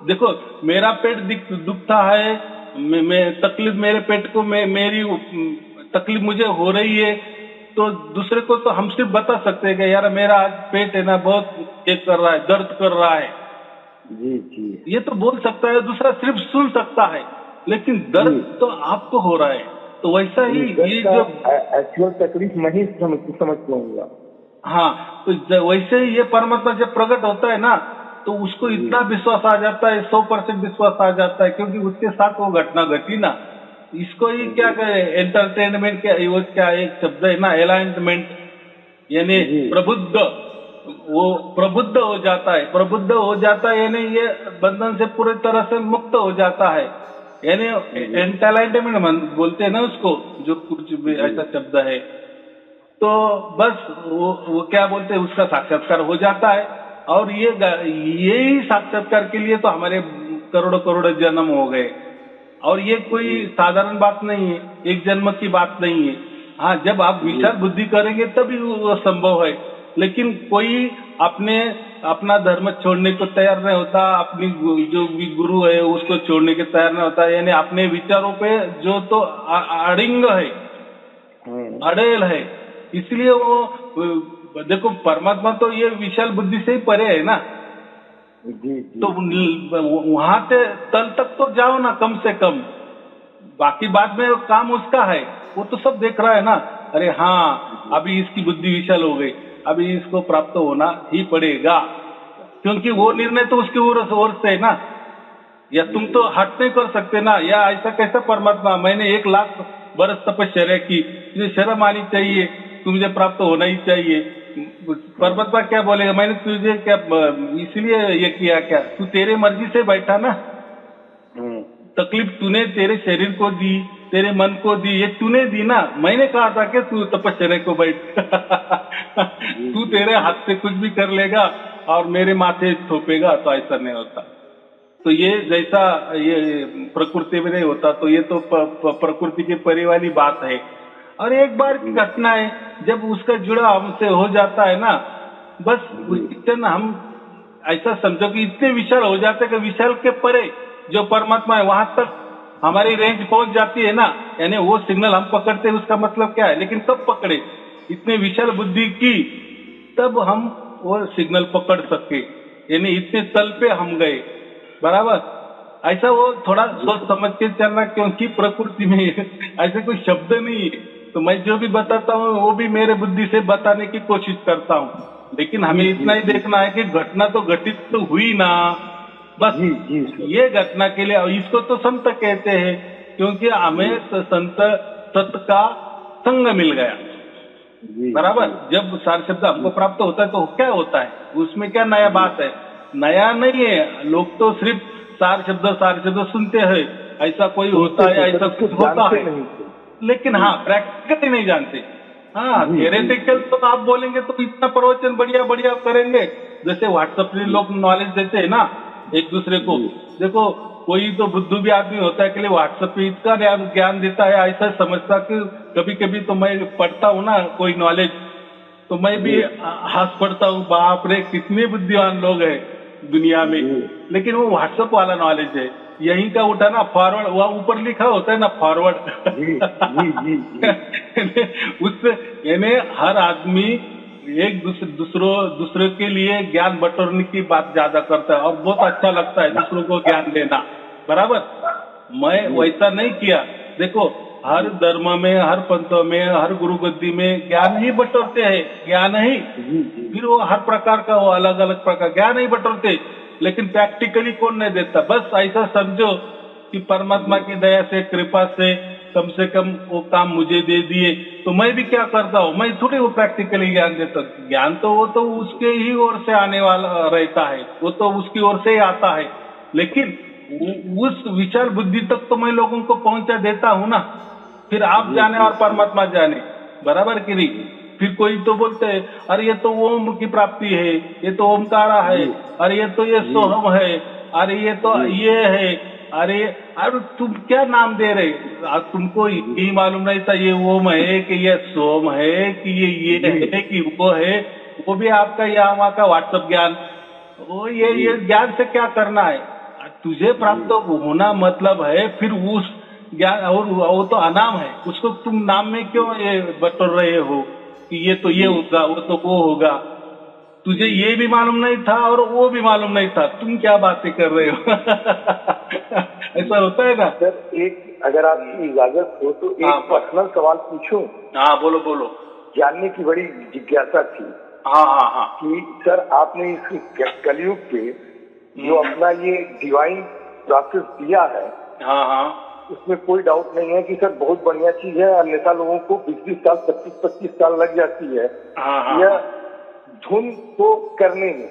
Speaker 2: देखो, मेरा पेट दुखता है, मैं तकलीफ, मेरे पेट को मेरी तकलीफ मुझे हो रही है, तो दूसरे को तो हम सिर्फ बता सकते हैं कि यार मेरा आज पेट है ना, बहुत एक कर रहा है, दर्द कर रहा है जी, ये तो बोल सकता है, दूसरा सिर्फ सुन सकता है, लेकिन दर्द तो आपको हो रहा है। तो वैसा ही ये जो
Speaker 1: एक्चुअल तकलीफ मैं ही समझ पाऊंगा।
Speaker 2: हाँ, तो वैसे ही ये परमात्मा जब प्रकट होता है ना, तो उसको इतना विश्वास आ जाता है, 100% विश्वास आ जाता है, क्योंकि उसके साथ वो घटना घटी ना। इसको ही क्या कहे, एंटरटेनमेंट क्या एक शब्द है ना, एलाइनमेंट, यानी प्रबुद्ध, वो प्रबुद्ध हो जाता है, प्रबुद्ध हो जाता है, यानी ये बंधन से पूरी तरह से मुक्त हो जाता है। यानी एंटरटेनमेंट बोलते हैं ना उसको, जो कुछ भी ऐसा शब्द है, तो बस वो क्या बोलते हैं, उसका साक्षात्कार हो जाता है। और यही साक्षात्कार के लिए तो हमारे करोड़ों करोड़ों जन्म हो गए, और ये कोई साधारण बात नहीं है, एक जन्म की बात नहीं है। हाँ, जब आप विचार बुद्धि करेंगे तभी वो संभव है, लेकिन कोई अपना धर्म छोड़ने को तैयार नहीं होता, अपनी जो भी गुरु है उसको छोड़ने के तैयार नहीं होता, यानी अपने विचारों पे जो तो अड़िंग है, अड़ेल है। इसलिए वो देखो, परमात्मा तो ये विशाल बुद्धि से ही परे है ना जी। तो वहां से तल तक तो जाओ ना, कम से कम। बाकी बाद में काम उसका है, वो तो सब देख रहा है ना। अरे हाँ, अभी इसकी बुद्धि विशाल हो गई, अभी इसको प्राप्त होना ही पड़ेगा, क्योंकि वो निर्णय तो उसकी ओर से है ना। या तुम तो हट नहीं कर सकते ना, या ऐसा कैसा परमात्मा, मैंने 1 लाख बरस तपस्या की, तुझे शर्म आनी चाहिए, तुझे प्राप्त होना ही चाहिए। परमात्मा क्या बोलेगा, मैंने तुझे क्या इसलिए ये किया क्या? तू तेरे मर्जी से बैठा ना, तकलीफ तूने तेरे शरीर को दी, तेरे मन को दी, ये तूने दी ना। मैंने कहा था कि तू तपस्या को बैठ तू तेरे हाथ से कुछ भी कर लेगा और मेरे माथे थोपेगा, तो ऐसा नहीं होता। तो ये जैसा ये प्रकृति में नहीं होता, तो ये तो प्रकृति के परे वाली बात है। और एक बार की घटना है, जब उसका जुड़ा हमसे हो जाता है ना, बस उस क्षण हम ऐसा समझो कि इतने विशाल हो जाते हैं कि विशाल के परे जो परमात्मा है वहां तक हमारी रेंज पहुंच जाती है ना। यानी वो सिग्नल हम पकड़ते हैं, उसका मतलब क्या है, लेकिन कब पकड़े, इतने विशाल बुद्धि की, तब हम वो सिग्नल पकड़ सके, यानी इतने तल पे हम गए। बराबर, ऐसा वो थोड़ा सोच समझ के चलना, क्योंकि प्रकृति में ऐसे कोई शब्द नहीं है। तो मैं जो भी बताता हूँ वो भी मेरे बुद्धि से बताने की कोशिश करता हूँ, लेकिन हमें इतना ही देखना है कि घटना तो घटित तो हुई ना, बस ये घटना के लिए। इसको तो संत कहते हैं, क्योंकि हमें संत सत का संग मिल गया। बराबर, जब सार शब्द हमको प्राप्त होता है तो क्या होता है, उसमें क्या नया बात है? नया नहीं है। लोग तो सिर्फ सार शब्द सुनते हैं, ऐसा कोई होता है, ऐसा कुछ होता है, लेकिन हाँ प्रैक्टिकली नहीं जानते। हाँ, थियरेटिकल तो आप बोलेंगे तो इतना प्रवचन बढ़िया बढ़िया करेंगे, जैसे व्हाट्सएप पे लोग नॉलेज देते हैं ना एक दूसरे को। देखो, कोई तो बुद्धू भी आदमी होता है, के लिए व्हाट्सएप पे इतना ज्ञान देता है, ऐसा समझता कि कभी कभी तो मैं पढ़ता हूँ ना कोई नॉलेज, तो मैं भी हंस पड़ता हूँ, बाप रे कितने बुद्धिमान लोग हैं दुनिया में, लेकिन वो व्हाट्सएप वाला नॉलेज है। यहीं का उठाना फॉरवर्ड, वह ऊपर लिखा होता है ना फॉरवर्ड।
Speaker 1: जी जी जी
Speaker 2: उससे यानी हर आदमी एक दूसरे के लिए ज्ञान बटोरने की बात ज्यादा करता है और बहुत अच्छा लगता है दूसरों को ज्ञान देना, बराबर। मैं वैसा नहीं किया। देखो हर धर्म में, हर पंथ में, हर गुरु गद्दी में ज्ञान ही बटोरते हैं, ज्ञान ही। फिर वो हर प्रकार का, वो अलग अलग प्रकार ज्ञान ही बटोरते, लेकिन प्रैक्टिकली कौन नहीं देता। बस ऐसा समझो कि परमात्मा की दया से, कृपा से कम वो काम मुझे दे दिए, तो मैं भी क्या करता हूँ, मैं थोड़ी वो प्रैक्टिकली ज्ञान देता। ज्ञान तो वो तो उसके ही ओर से आने वाला रहता है, वो तो उसकी ओर से ही आता है, लेकिन उस विचार बुद्धि तक तो मैं लोगों को पहुंचा देता हूँ ना। फिर आप जाने और परमात्मा जाने, बराबर कि नहीं। फिर कोई तो बोलते हैं अरे ये तो ओम की प्राप्ति है, ये तो ओमकारा है, अरे ये तो ये सोहम है, अरे ये तो ये है, अरे तुम क्या नाम दे रहे, तुमको ये मालूम नहीं था ये ओम है कि ये सोम है कि ये है कि वो है। वो भी आपका यहाँ वहाँ का व्हाट्सएप ज्ञान, वो ये ज्ञान से क्या करना है, तुझे प्राप्त होना मतलब है। फिर उस ज्ञान, और वो तो अनाम है, उसको तुम नाम में क्यों ये बटोर रहे हो कि ये तो ये होगा, वो तो वो होगा। तुझे ये भी मालूम नहीं था और वो भी मालूम नहीं था, तुम क्या बातें कर रहे हो। ऐसा होता है ना
Speaker 1: सर। एक अगर आपकी इजाजत हो तो एक पर्सनल सवाल पूछूं?
Speaker 2: हाँ बोलो बोलो।
Speaker 1: जानने की बड़ी जिज्ञासा थी।
Speaker 2: हाँ हाँ हाँ।
Speaker 1: कि सर आपने इस कलयुग पे जो अपना ये डिवाइन प्रोसेस दिया है,
Speaker 2: हाँ हाँ,
Speaker 1: उसमें कोई डाउट नहीं है कि सर बहुत बढ़िया चीज है। अन्यथा लोगों को 20-20 साल 25-25 साल लग जाती है यह धुन को करने में,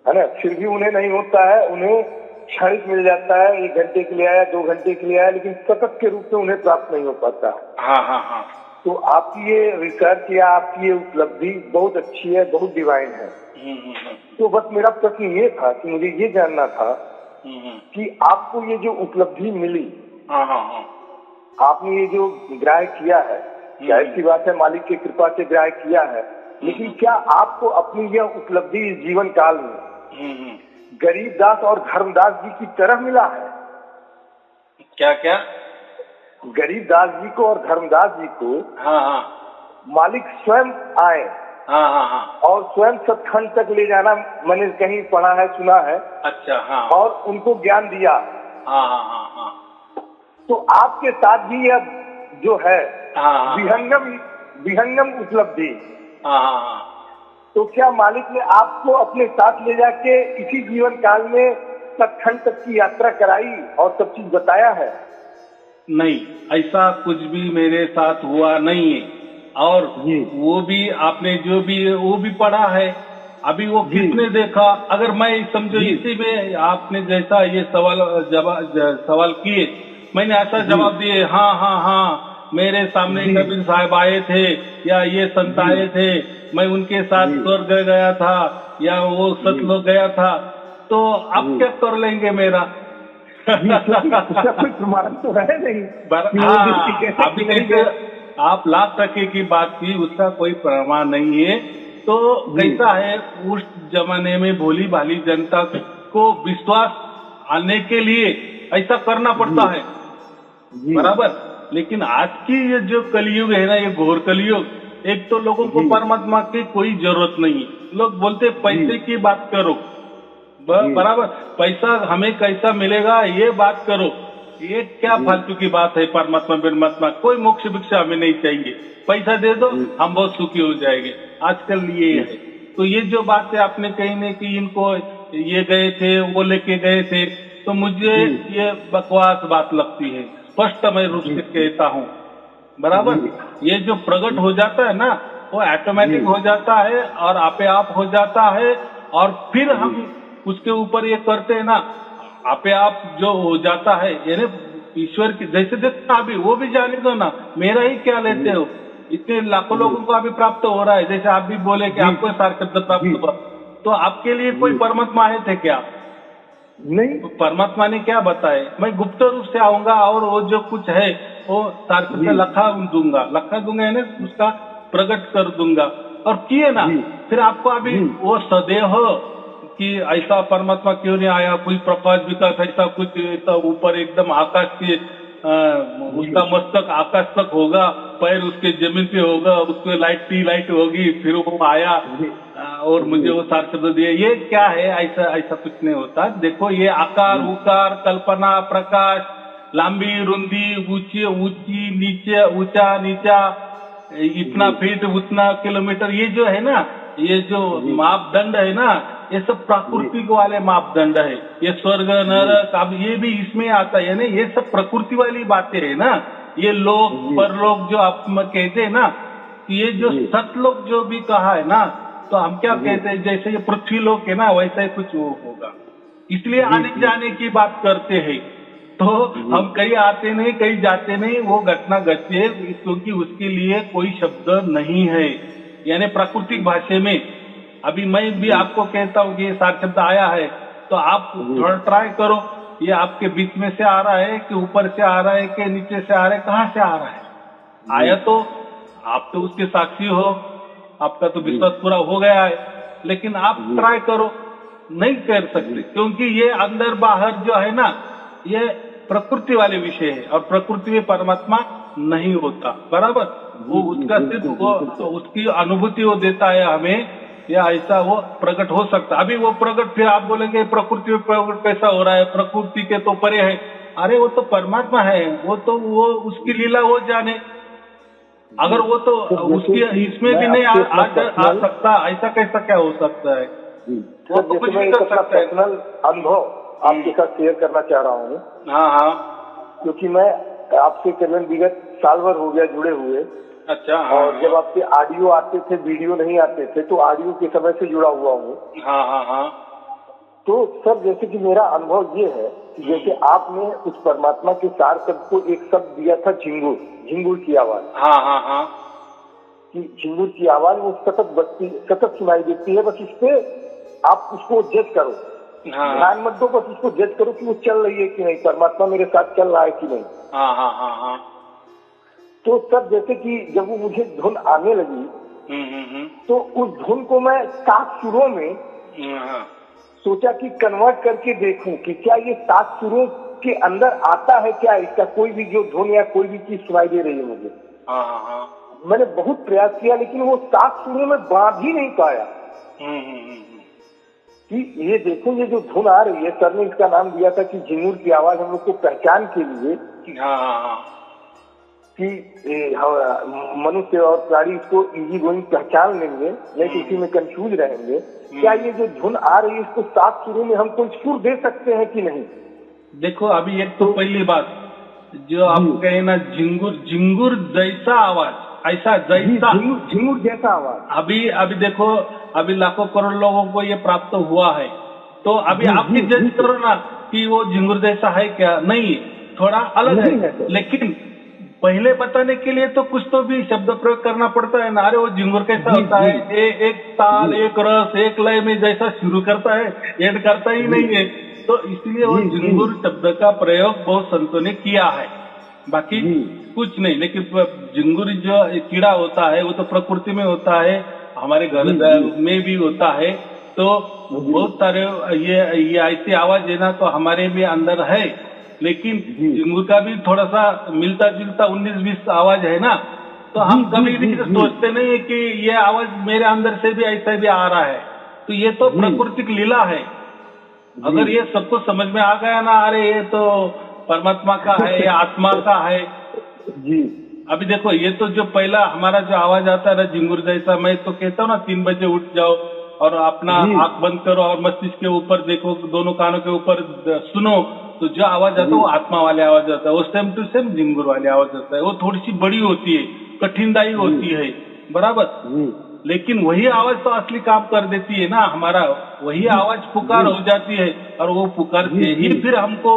Speaker 1: है ना। फिर भी उन्हें नहीं होता है, उन्हें क्षणिक मिल जाता है, 1 घंटे के लिए आया, 2 घंटे के लिए आया, लेकिन सतत के रूप में उन्हें प्राप्त नहीं हो पाता।
Speaker 2: हाँ हाँ हाँ।
Speaker 1: तो आपकी ये रिसर्च या आपकी ये उपलब्धि बहुत अच्छी है, बहुत डिवाइन है। तो बस मेरा प्रश्न ये था कि मुझे ये जानना था कि आपको ये जो उपलब्धि मिली, आपने ये जो ग्राह्य किया है, जाहिर सी बात है मालिक की कृपा से ग्राह्य किया है, लेकिन क्या आपको अपनी यह उपलब्धि इस जीवन काल में गरीबदास और धर्मदास जी की तरह मिला है?
Speaker 2: क्या क्या?
Speaker 1: गरीबदास जी को और धर्मदास जी को मालिक स्वयं आए और स्वयं सतखंड तक ले जाना, मैंने कहीं पढ़ा है, सुना है।
Speaker 2: अच्छा। हाँ।
Speaker 1: और उनको ज्ञान दिया। तो आपके साथ भी यह जो है विहंगम उपलब्धि, तो क्या मालिक ने आपको अपने साथ ले जाके इसी जीवन काल में सतखंड तक की यात्रा कराई और सब चीज बताया है?
Speaker 2: नहीं, ऐसा कुछ भी मेरे साथ हुआ नहीं है। और वो भी आपने जो भी वो भी पढ़ा है, अभी वो किसने देखा? अगर मैं समझो इसी में आपने जैसा ये सवाल किए, मैंने ऐसा जवाब दिए, हाँ हाँ हाँ मेरे सामने कबीर साहब आए थे या ये संत आए थे, मैं उनके साथ स्वर्ग गया था या वो सतलोक गया था, तो आप क्या कर लेंगे मेरा?
Speaker 1: उसका कोई प्रमाण तो है नहीं।
Speaker 2: अभी कैसे आप लाख टके की बात की, उसका कोई प्रमाण नहीं है। तो कैसा है, उस जमाने में भोली भाली जनता को विश्वास आने के लिए ऐसा करना पड़ता है, बराबर। लेकिन आज की ये जो कलयुग है ना, ये घोर कलयुग, एक तो लोगों को परमात्मा की कोई जरूरत नहीं। लोग बोलते पैसे की बात करो, बराबर, पैसा हमें कैसा मिलेगा ये बात करो, ये क्या फालतू की बात है। परमात्मा कोई मोक्ष भिक्षा हमें नहीं चाहिए, पैसा दे दो हम बहुत सुखी हो जाएंगे। आजकल ये है। तो ये जो बात है आपने कही नहीं कि इनको ये गए थे, वो लेके गए थे, तो मुझे ये बकवास बात लगती है, स्पष्ट मैं रूप से कहता हूँ, बराबर। ये जो प्रकट हो जाता है ना, वो ऑटोमेटिक हो जाता है और आपे आप हो जाता है, और फिर हम उसके ऊपर ये करते हैं ना, आपे आप जो हो जाता है, यानी ईश्वर की जैसे देखते अभी वो भी जाने दो ना, मेरा ही क्या लेते हो। इतने लाखों लोगों को अभी प्राप्त हो रहा है, जैसे आप भी बोले कि आपको सारकत प्राप्त हुआ, तो आपके लिए कोई परमात्मा आए थे क्या? नहीं। तो परमात्मा ने क्या बताए, मैं गुप्त रूप से आऊंगा और वो जो कुछ है वो सारकत से लखा दूंगा यानी उसका प्रकट कर दूंगा। और किए ना, फिर आपको अभी वो सदैव कि ऐसा परमात्मा क्यों नहीं आया, कोई प्रकाश विकास ऐसा कुछ ऐसा ऊपर एकदम आकाश से उसका मस्तक आकाश तक होगा, पैर उसके जमीन पे होगा, उसमें लाइट होगी, फिर वो आया और मुझे वो सारे शब्द दिए। ये क्या है? ऐसा कुछ नहीं होता। देखो ये आकार उकार, कल्पना, प्रकाश, लंबी रुंदी, ऊंची नीचे, ऊंचा नीचा, इतना फीट उतना किलोमीटर, ये जो है ना, ये जो मापदंड है ना, ये सब प्राकृतिक वाले मापदंड है। ये स्वर्ग नरक अब ये भी इसमें आता है ना, ये सब प्रकृति वाली बातें है ना। ये लोक परलोक जो आप कहते हैं ना, ये जो सतलोक जो भी कहा है ना, तो हम क्या कहते हैं, जैसे ये पृथ्वी लोक है ना, वैसा ही कुछ वो होगा। इसलिए आने जाने की बात करते हैं। तो हम कहीं आते नहीं, कहीं जाते नहीं, वो घटना घटती है, क्योंकि उसके लिए कोई शब्द नहीं है। यानी प्राकृतिक भाषा में अभी मैं भी आपको कहता हूँ कि ये सात शब्द आया है, तो आप थोड़ा ट्राई करो, ये आपके बीच में से आ रहा है कि ऊपर से आ रहा है कि नीचे से आ रहा है, कहाँ से आ रहा है? आया तो आप तो उसके साक्षी हो, आपका तो विश्वास पूरा हो गया है, लेकिन आप ट्राई करो, नहीं कर सकते, क्योंकि ये अंदर बाहर जो है ना, ये प्रकृति वाले विषय है, और प्रकृति में परमात्मा नहीं होता, बराबर। वो उसका सिर्फ वो तो उसकी अनुभूति वो देता है हमें, या ऐसा वो प्रकट हो सकता। अभी वो प्रकट, फिर आप बोलेंगे प्रकृति में प्रकट कैसा हो रहा है, प्रकृति के तो परे है। अरे वो तो परमात्मा है, वो तो वो उसकी लीला वो जाने। अगर वो तो उसकी इसमें भी नहीं आ सकता, ऐसा कैसा क्या हो सकता है?
Speaker 1: वो तो कुछ भी कर सकता है। पर्सनल अनुभव आपके साथ शेयर करना चाह रहा हूँ।
Speaker 2: हाँ,
Speaker 1: क्योंकि मैं आपसे करीबन विगत साल भर हो गया जुड़े हुए।
Speaker 2: अच्छा।
Speaker 1: और जब आपके ऑडियो आते थे, वीडियो नहीं आते थे, तो ऑडियो के समय से जुड़ा हुआ हूँ।
Speaker 2: हाँ।
Speaker 1: तो सर, जैसे कि मेरा अनुभव ये है कि जैसे आपने उस परमात्मा के सार शब्द को एक शब्द दिया था, झिंगुर, झिंगुर की आवाज।
Speaker 2: हाँ।
Speaker 1: कि झिंगुर की आवाज वो सतत सुनाई देती है, बस इस पे आप उसको जज करो, ध्यान मत दो, बस उसको जज करो कि वो चल रही है कि नहीं, परमात्मा मेरे साथ चल रहा है कि नहीं।
Speaker 2: हाँ।
Speaker 1: तो सर, जैसे कि जब वो मुझे धुन आने लगी, तो उस धुन को मैं 7 सुरों में सोचा कि कन्वर्ट करके देखूं कि क्या ये 7 सुरों के अंदर आता है क्या, इसका कोई भी जो धुन या कोई भी चीज सुनाई दे रही है मुझे। मैंने बहुत प्रयास किया, लेकिन वो 7 सुरों में बांध ही नहीं पाया। कि ये देखो, ये जो धुन आ रही है, सर ने इसका नाम दिया था कि झिंगुर की आवाज हम लोग को पहचान के लिए, कि मनुष्य और प्राणी इसको इजी गोइंग पहचान लेंगे, नहीं तो इसी में कंफ्यूज रहेंगे। क्या ये जो धुन आ रही है, इसको 7 सुरों में हम कोई सुर दे सकते हैं कि नहीं?
Speaker 2: देखो, अभी एक तो पहली बात जो आप कहे ना, झिंगुर जैसा आवाज, ऐसा जैसा
Speaker 1: झिंगुर जैसा आवाज।
Speaker 2: अभी देखो, अभी लाखों करोड़ लोगों को ये प्राप्त हुआ है, तो अभी आप भी जज करो ना कि वो झिंगुर जैसा है क्या। नहीं, थोड़ा अलग है, लेकिन पहले बताने के लिए तो कुछ तो भी शब्द प्रयोग करना पड़ता है ना। अरे वो झिंगुर कैसा होता है, एक ताल, एक रस, एक लय में जैसा शुरू करता है, एंड करता ही नहीं है। तो इसलिए वो झिंगुर शब्द का प्रयोग बहुत संतों ने किया है, बाकी कुछ नहीं। लेकिन झिंगुर जो कीड़ा होता है, वो तो प्रकृति में होता है, हमारे घर में भी होता है। तो बहुत सारे ये ऐसी आवाज है ना, तो हमारे भी अंदर है, लेकिन झिंगुर का भी थोड़ा सा मिलता जुलता 19-20 आवाज है ना। तो हम कभी भी सोचते नहीं है कि ये आवाज मेरे अंदर से भी ऐसा भी आ रहा है। तो ये तो प्राकृतिक लीला है। अगर ये सबको समझ में आ गया ना, अरे ये तो परमात्मा का है या आत्मा का है
Speaker 1: जी।
Speaker 2: अभी देखो, ये तो जो पहला हमारा जो आवाज आता है ना, झिंगुर जैसा, मैं तो कहता हूँ ना, 3 बजे उठ जाओ और अपना आंख बंद करो और मस्तिष्क के ऊपर देखो, दोनों कानों के ऊपर सुनो, तो जो आवाज आता है वो आत्मा वाले आवाज आता है, वो सेम टू सेम झिंगुर वाले आवाज आता है। वो थोड़ी सी बड़ी होती है, कठिनदायी होती है, बराबर, लेकिन वही आवाज तो असली काम कर देती है ना हमारा। वही आवाज पुकार हो जाती है, और वो पुकार से ही फिर हमको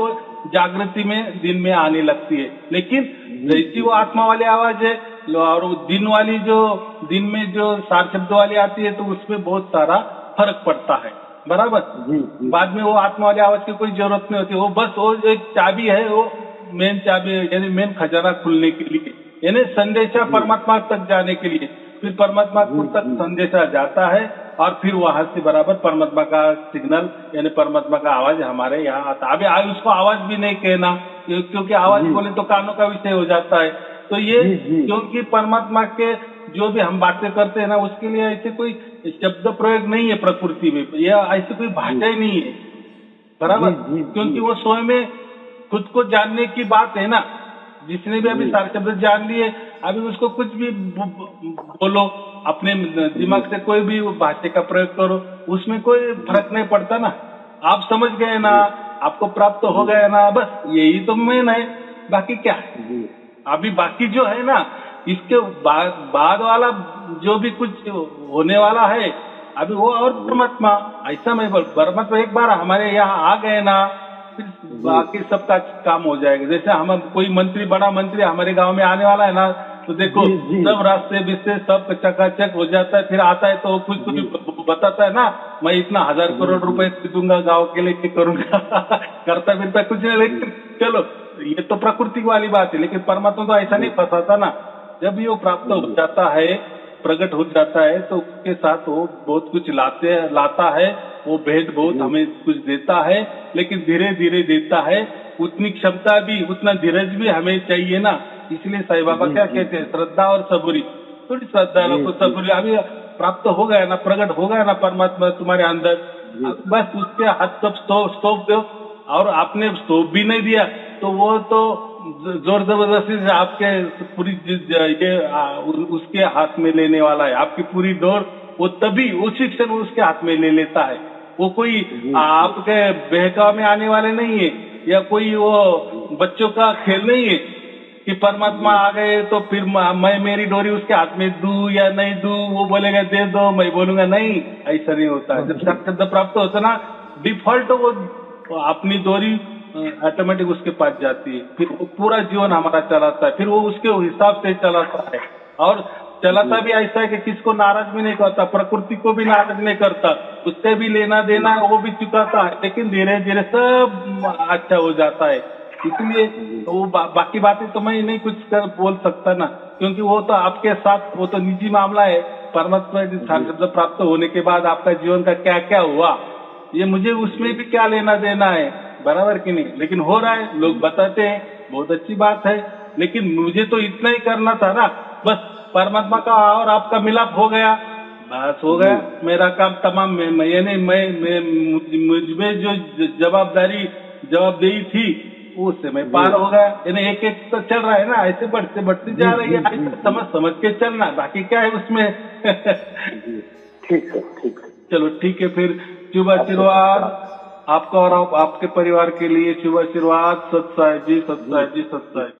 Speaker 2: जागृति में दिन में आने लगती है। लेकिन जैसी वो आत्मा वाली आवाज है, और दिन वाली जो दिन में जो 7 शब्द वाली आती है, तो उसमें बहुत सारा फर्क पड़ता है, बराबर। बाद में वो आत्मा वाली आवाज की कोई जरूरत नहीं होती, वो बस वो एक चाबी है, वो मेन चाबी है, यानी मेन खजाना खुलने के लिए, यानी संदेशा परमात्मा तक जाने के लिए। फिर परमात्मा तक संदेशा जाता है, और फिर वहां से बराबर परमात्मा का सिग्नल यानी परमात्मा का आवाज हमारे यहाँ आता है। अभी उसको आवाज भी नहीं कहना, क्योंकि आवाज बोले तो कानों का विषय हो जाता है। तो ये क्योंकि परमात्मा के जो भी हम बातें करते हैं ना, उसके लिए ऐसे कोई शब्द प्रयोग नहीं है प्रकृति में, यह ऐसी कोई भाषा ही नहीं है बराबर, क्योंकि वो स्वयं में खुद को जानने की बात है ना। जिसने भी अभी सारे शब्द जान लिए, अभी उसको कुछ भी बोलो, अपने दिमाग से कोई भी भाषा का प्रयोग करो, उसमें कोई फर्क नहीं पड़ता ना। आप समझ गए ना, आपको प्राप्त हो गया ना, बस यही तो मेन है, बाकी क्या है। अभी बाकी जो है ना, इसके बाद वाला जो भी कुछ होने वाला है अभी वो और परमात्मा, ऐसा मैं बोल, परमात्मा एक बार हमारे यहाँ आ गए ना, फिर बाकी सबका काम हो जाएगा। जैसे हम कोई मंत्री, बड़ा मंत्री हमारे गांव में आने वाला है ना, तो देखो सब रास्ते बिस्ते सब चकाचक हो जाता है। फिर आता है तो कुछ बताता है ना, मैं इतना 1000 करोड़ रुपए दूंगा गांव के लिए, करूंगा करता फिरता कुछ नहीं। लेकिन चलो ये तो प्रकृति वाली बात है, लेकिन परमात्मा तो ऐसा नहीं फंसाता ना। जब ये प्राप्त हो जाता है, प्रकट हो जाता है, तो उसके साथ वो बहुत कुछ लाता है, वो भेद बहुत हमें कुछ देता है, लेकिन धीरे धीरे देता है। उतनी क्षमता भी, उतना धीरज भी हमें चाहिए ना। इसलिए साईं बाबा क्या कहते हैं, श्रद्धा और सबूरी। थोड़ी श्रद्धा रखो, सबूरी। अभी प्राप्त हो गया ना, प्रकट हो गया ना परमात्मा तुम्हारे अंदर, बस उसके हाथ सब सौंप दो। और आपने सौंप भी नहीं दिया तो वो तो जोर जबरदस्ती से आपके पूरी ये उसके हाथ में लेने वाला है। आपकी पूरी डोर वो तभी उसी क्षण उसके हाथ में ले लेता है। वो कोई आपके बहकाव में आने वाले नहीं है, या कोई वो बच्चों का खेल नहीं है कि परमात्मा आ गए तो फिर मैं मेरी डोरी उसके हाथ में दूं या नहीं दूं। वो बोलेगा दे दो, मैं बोलूंगा नहीं, ऐसा नहीं होता है। जब शब्द प्राप्त होता ना, डिफॉल्ट वो अपनी डोरी ऑटोमेटिक उसके पास जाती है। फिर वो पूरा जीवन हमारा चलाता है, फिर वो उसके हिसाब से चलाता है। और चलाता भी ऐसा है कि किसको नाराज भी नहीं करता, प्रकृति को भी नाराज नहीं करता, उससे भी लेना देना वो भी चुकाता है, लेकिन धीरे धीरे सब अच्छा हो जाता है। इसलिए वो बाकी बातें तो मैं नहीं कुछ कर बोल सकता ना, क्योंकि वो तो आपके साथ, वो तो निजी मामला है। परमात्मा शब्द प्राप्त होने के बाद आपका जीवन का क्या क्या हुआ, ये मुझे उसमें भी क्या लेना देना है, बराबर कि नहीं। लेकिन हो रहा है, लोग बताते हैं, बहुत अच्छी बात है, लेकिन मुझे तो इतना ही करना था ना, बस परमात्मा का और आपका मिलाप हो गया, बस हो गया, मेरा काम तमाम। यानी मुझमें जो जवाबदेही थी उससे मैं पार हो गया। यानी एक एक तो चल रहा है ना, ऐसे बढ़ते बढ़ते जा रही है, समझ के चलना, बाकी क्या है उसमें।
Speaker 1: ठीक है, ठीक है,
Speaker 2: चलो ठीक है। फिर शुभ आशीर्वाद आपका और आपके परिवार के लिए, शुभ आशीर्वाद। सत्साई जी, सत्साई जी, सत्साई।